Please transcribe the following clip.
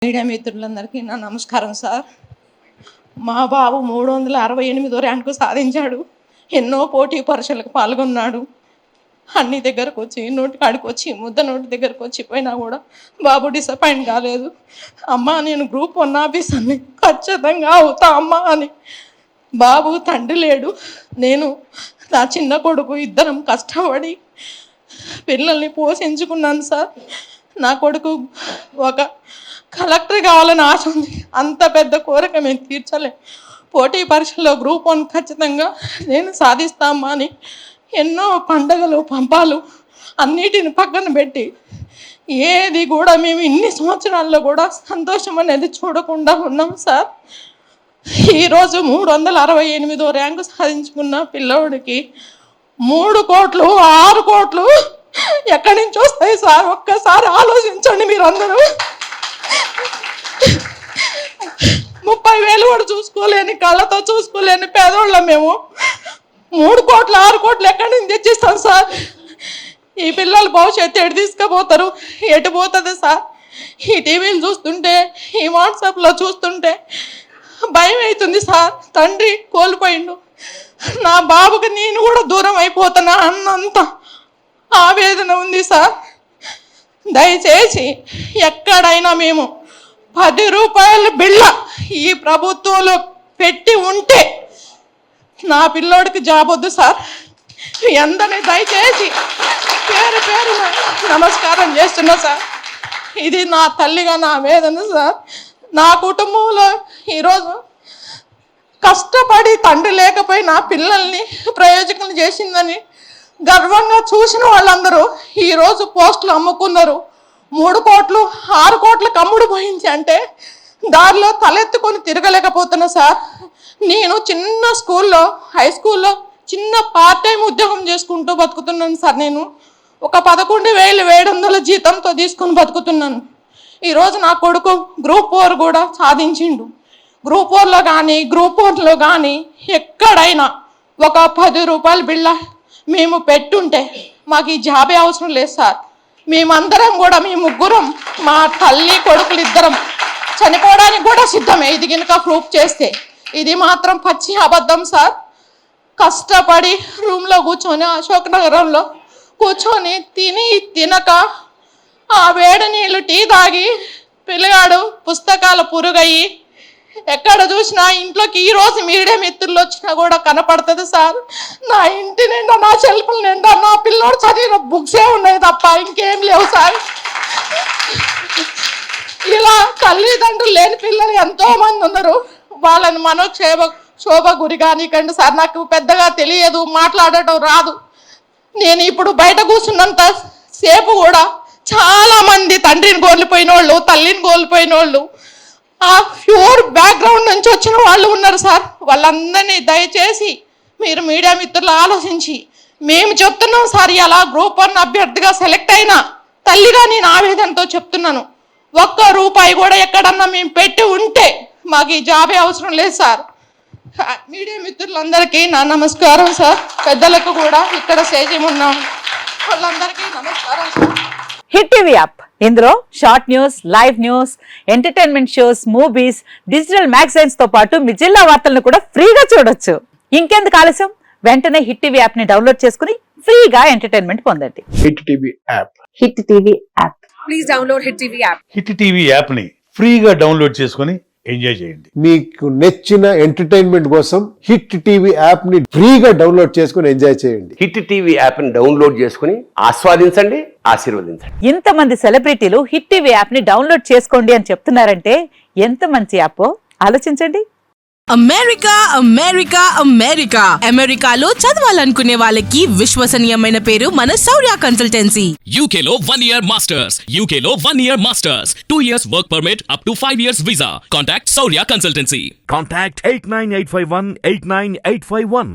Media మిత్రులందరికీ నా నమస్కారం సార్. మా బాబు 368వ ర్యాంకు సాధించాడు. ఎన్నో పోటీ పరీక్షలకు పాల్గొన్నాడు. అన్ని దగ్గరకు వచ్చి నోటి కాడికి వచ్చి నోటి దగ్గరకు వచ్చిపోయినా కూడా బాబు డిసప్పాయింట్ కాలేదు. అమ్మ నేను గ్రూప్ 1 ఆఫీసర్ని ఖచ్చితంగా అవుతా అమ్మ అని. బాబు తండ్రి లేడు, నేను నా చిన్న కొడుకు ఇద్దరం కష్టపడి పిల్లల్ని పోషించుకున్నాను సార్. నా కొడుకు ఒక కలెక్టర్ కావాలని ఆశ ఉంది. అంత పెద్ద కోరిక మేము తీర్చలేం. పోటీ పరీక్షల్లో గ్రూప్ 1 ఖచ్చితంగా నేను సాధిస్తామా అని ఎన్నో పండగలు పంపాలు అన్నిటిని పక్కన పెట్టి ఏది కూడా మేము ఇన్ని సంవత్సరాల్లో కూడా సంతోషం అనేది చూడకుండా ఉన్నాం సార్. ఈరోజు 368వ ర్యాంకు సాధించుకున్న పిల్లవాడికి 3 కోట్లు 6 కోట్లు ఎక్కడి నుంచి వస్తాయి సార్? ఒక్కసారి ఆలోచించండి మీరందరూ. 30,000 కూడా చూసుకోలేని, కళ్ళతో చూసుకోలేని పేదోళ్ళం మేము. 3 కోట్లు 6 కోట్లు ఎక్కడి నుంచి తెచ్చిస్తాం సార్? ఈ పిల్లల భవిష్యత్తు ఎటు తీసుకుపోతారు? ఎటు పోతుంది సార్? ఈ టీవీలు చూస్తుంటే, ఈ వాట్సాప్లో చూస్తుంటే భయం అవుతుంది సార్. తండ్రి కోల్పోయిండు, నా బాబుకి నేను కూడా దూరం అయిపోతున్నా అన్నంత ఆవేదన ఉంది సార్. దయచేసి ఎక్కడైనా మేము 10 రూపాయల బిళ్ళ ఈ ప్రభుత్వంలో పెట్టి ఉంటే నా పిల్లోడికి జాబ్ వద్దు సార్. అందరినీ దయచేసి పేరు పేరున నమస్కారం చేస్తున్నా సార్. ఇది నా తల్లిగా నా వేదన సార్. నా కుటుంబంలో ఈరోజు కష్టపడి తండ్రి లేకపోయినా పిల్లల్ని ప్రయోజకులు చేసిందని గర్వంగా చూసిన వాళ్ళందరూ ఈరోజు పోస్టులు అమ్ముకున్నారు. 3 కోట్లు 6 కోట్లకు అమ్ముడు పోయింది అంటే దారిలో తలెత్తుకొని తిరగలేకపోతున్నా సార్. నేను చిన్న స్కూల్లో, హై స్కూల్లో చిన్న పార్ట్ టైం ఉద్యోగం చేసుకుంటూ బతుకుతున్నాను సార్. నేను ఒక 11,700 జీతంతో తీసుకొని బతుకుతున్నాను. ఈరోజు నా కొడుకు గ్రూప్ 4 కూడా సాధించిండు. గ్రూప్ 4లో కానీ గ్రూప్ 1లో కానీ ఎక్కడైనా ఒక 10 రూపాయల బిళ్ళ మేము పెట్టుంటే మాకు ఈ జాబే అవసరం లేదు సార్. మేమందరం కూడా, మీ ముగ్గురం, మా తల్లి కొడుకులు ఇద్దరం చనిపోవడానికి కూడా సిద్ధమే ఇది కనుక ప్రూఫ్ చేస్తే. ఇది మాత్రం పచ్చి అబద్ధం సార్. కష్టపడి రూమ్లో కూర్చొని, అశోక్ నగరంలో కూర్చొని తినక ఆ వేడి నీళ్ళు టీ తాగి పిల్లగాడు పుస్తకాల పురుగయ్యి ఎక్కడ చూసినా ఇంట్లోకి ఈరోజు మీడియా మిత్రులు వచ్చినా కూడా కనపడుతుంది సార్. నా ఇంటి నిండా, నా షెల్ఫ్ల నిండా నా పిల్లోడు చదివిన బుక్సే ఉన్నాయి తప్ప ఇంకేం లేవు సార్. ఇలా తల్లిదండ్రులు లేని పిల్లలు ఎంతో మంది ఉన్నారు. వాళ్ళని శోభ గురి కానికండి సార్. నాకు పెద్దగా తెలియదు, మాట్లాడటం రాదు. నేను ఇప్పుడు బయట కూర్చున్నంత సేపు కూడా చాలా మంది తండ్రిని కోల్పోయిన వాళ్ళు, తల్లిని కోల్పోయిన వాళ్ళు, ఆ ప్యూర్ బ్యాక్గ్రౌండ్ నుంచి వచ్చిన వాళ్ళు ఉన్నారు సార్. వాళ్ళందరినీ దయచేసి మీరు మీడియా మిత్రులు ఆలోచించి, మేము చెప్తున్నాం సార్, ఇలా గ్రూప్ 1 అభ్యర్థిగా సెలెక్ట్ అయిన తల్లిగా నేను ఆవేదనతో చెప్తున్నాను. 1 రూపాయి కూడా ఎక్కడన్నా మేము పెట్టి ఉంటే మాకు ఈ జాబే అవసరం లేదు సార్. మీడియా మిత్రులందరికీ నా నమస్కారం సార్. పెద్దలకు కూడా ఇక్కడ స్టేజ్ ఉన్నాం వాళ్ళందరికీ నమస్కారం సార్. హిట్ టీవీ యాప్, ఇందులో short news, live news, entertainment shows, movies, digital magazines తో పాటు మీ జిల్లా వార్తలను కూడా ఫ్రీగా చూడొచ్చు. ఇంకెందుకు ఆలస్యం? వెంటనే హిట్ టీవీ యాప్ ని డౌన్లోడ్ చేసుకుని ఫ్రీగా ఎంటర్టైన్మెంట్ పొందండి. Hit TV app, hit TV app, please download hit TV app. Hit TV app ని ఫ్రీగా డౌన్లోడ్ చేసుకుని ఎంజాయ్ చేయండి. మీకు నచ్చిన ఎంటర్టైన్మెంట్ కోసం హిట్ టీవీ యాప్ ని ఫ్రీగా డౌన్లోడ్ చేసుకుని ఎంజాయ్ చేయండి. హిట్ టీవీ యాప్ ని డౌన్లోడ్ చేసుకుని ఆస్వాదించండి, ఆశీర్వదించండి. ఇంతమంది సెలబ్రిటీలు హిట్ టీవీ యాప్ ని డౌన్లోడ్ చేసుకోండి అని చెప్తున్నారంటే ఎంత మంచి యాప్ ఆలోచించండి. అమెరికా అమెరికా అమెరికా అమెరికాలో చదవాలనుకునే వాళ్ళకి విశ్వసనీయమైన పేరు మన శౌర్య కన్సల్టెన్సీ. UK లో 1 year masters, UK లో 1 year masters, 2 years work permit up to 5 years visa. Contact Saurya Consultancy. Contact 89851 89851.